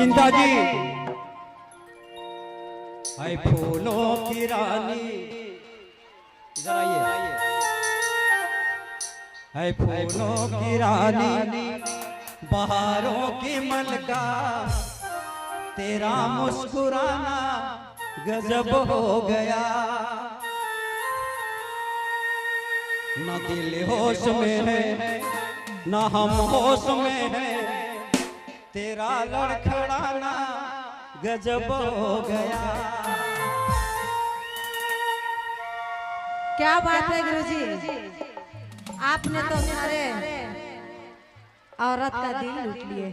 चिंता जी है फूलों की रानी, इधर आइए। है फूलों की रानी, बहारों की मलका, तेरा मुस्कुराना गजब हो गया। न दिल होश में है न हम होश में है, तेरा लड़खड़ाना गजब हो गया। क्या बात है गुरुजी, आपने तो सारे औरत का दिल लूट लिए।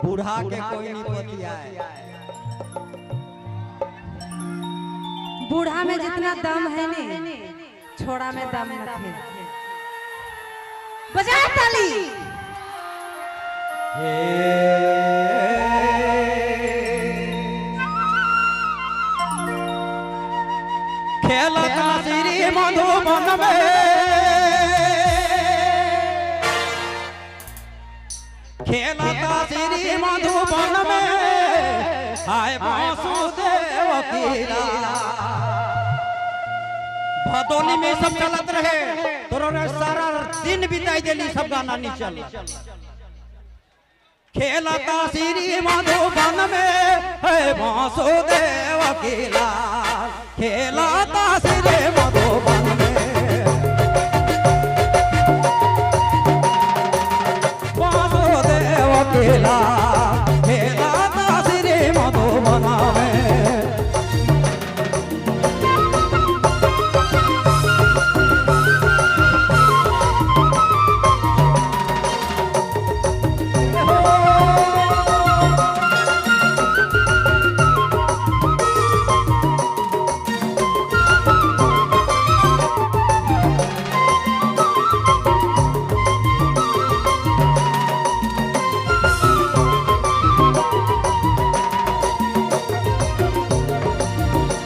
बूढ़ा के कोई नहीं बतियाए। बूढ़ा में जितना दम है ने, छोड़ा में दम न थे। बजाओ ताली। खेलता श्री मधुबन में, खेलता श्री मधुबन में, हाय वासुदेव कीरा। भदोली में सब चलत रहे, तोरे सारा दिन बिताई देली सब गाना नहीं चल। खेलता श्री मधुबन में है वासुदेव कीरा, खेलता श्री मधुबन में वासुदेव कीरा, खेलता श्री मधुबन में।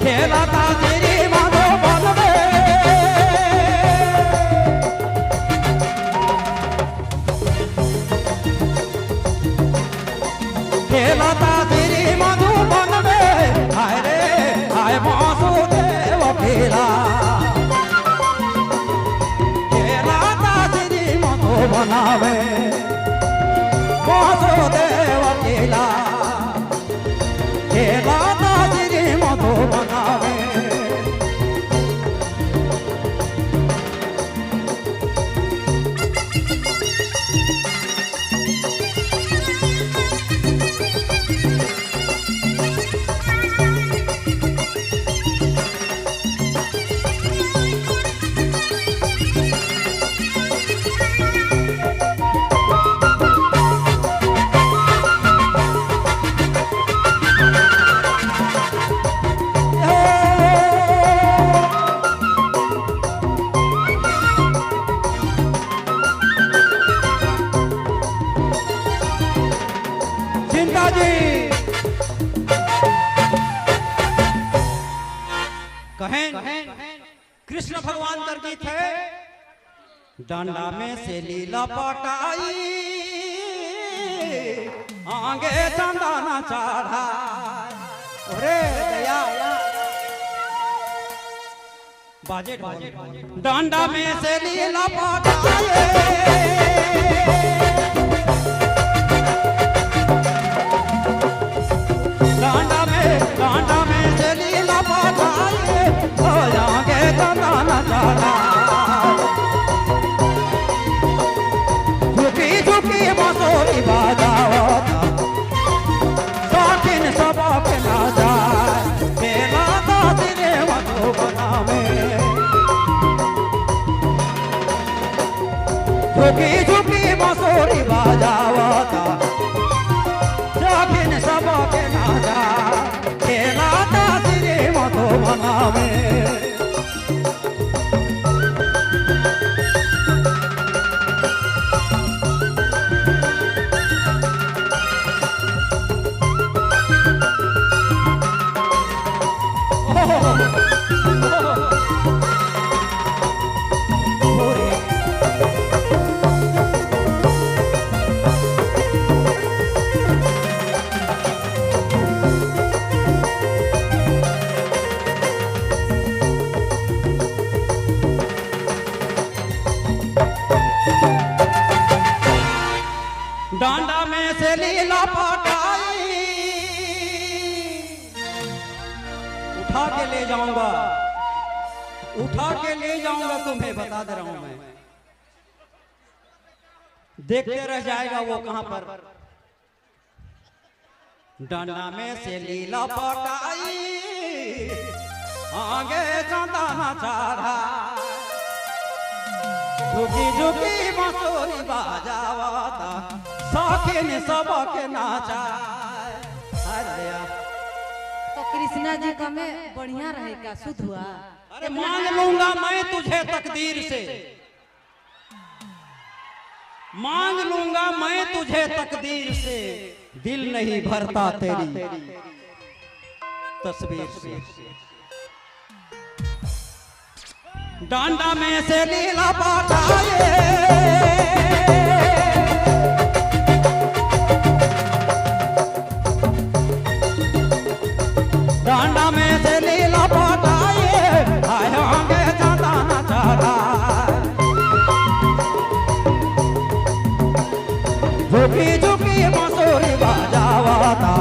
खेलता श्री मधुबन में, खेलता श्री मधुबन में, हाय रे हाय वासुदेव कीरा, खेलता श्री मधुबन में वासुदेव कीरा, खेलता श्री मधुबन में। चिंता जी कहें कृष्ण भगवान कर गीत है, डांडा में से लीला पटाई, आगे चंदाना चढ़ा। अरे दया बाजे डांडा में से लीला पटाई, डांडा में से लीला पटाई, आगे चंदाना चढ़ा। झुकी झुकी बांसुरी बजावता, शौकीन सब अपना जाए, खेलता श्री मधुबन में। झुकी झुकी बांसुरी बजावता, शौकीन सब अपना जाए, खेलता श्री मधुबन में। डांडा में से लीला पटाई उठा के ले जाऊंगा, उठा के ले जाऊंगा, तुम्हें बता दे रहा हूं मैं, देखते रह जाएगा वो कहां पर। डांडा में से लीला पटाई आगे चंदना चारा, झुकी झुकी बांसुरी बाजावाता, साखिन सबके नाचा। अरे तो कृष्णा जी का में बढ़िया रहेगा, शुद्ध हुआ। अरे मांग लूंगा मैं तुझे तकदीर से, मांग लूंगा मैं तुझे तकदीर से, दिल नहीं भरता तेरी तस्वीर से। डांडा में से लीला पटाए डांडा में से लीला पटाए आएंगे चंदना चारा, झुकी झुकी बांसुरी बजावाता,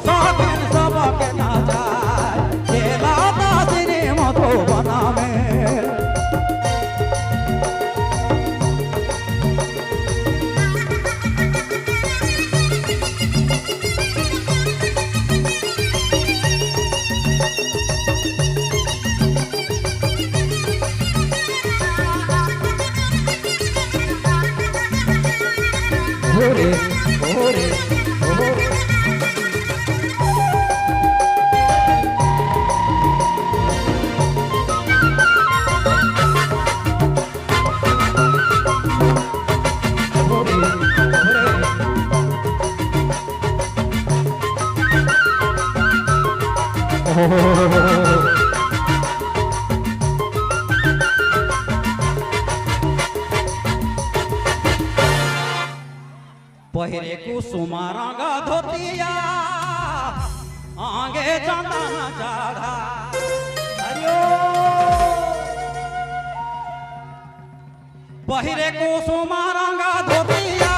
साकिन सबके नाचा, खेलाता सिनेमा मधुबना में। ओरे ओरे ओरे पहिरे कुसुमा रंगा धोतिया आगे चंदना चारा, अयो पहिरे कुसुमा रंगा धोतिया,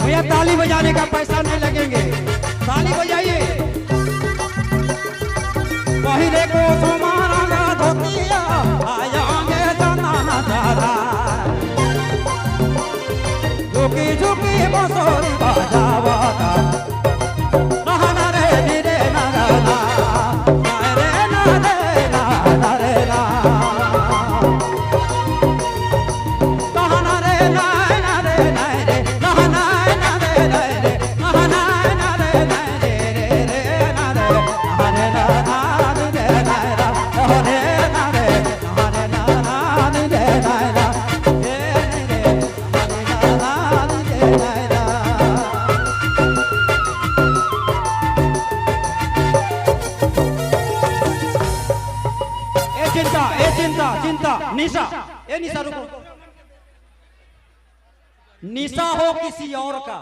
भैया ताली बजाने का पैसा नहीं लगेंगे, ताली बजाइए। पहिरे कुसुमा रंगा धोतिया आएंगे चंदना चारा, झुकी झुकी बांसुरी बजावाता, नहना रे नीरे नगना, रे ना रे ना रे ना, नहना रे ना रे ना रे, नहना ना रे ना रे, नहना ना रे ना रे रे ना रे, हरे ना चिंता चिंता निशा, ए निशा रुको, निशा हो किसी और का।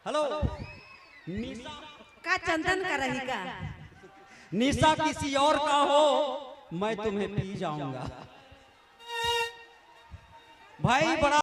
हेलो निशा का चंदन का रही का, निशा किसी और का हो, मैं तुम्हें पी जाऊंगा भाई। बड़ा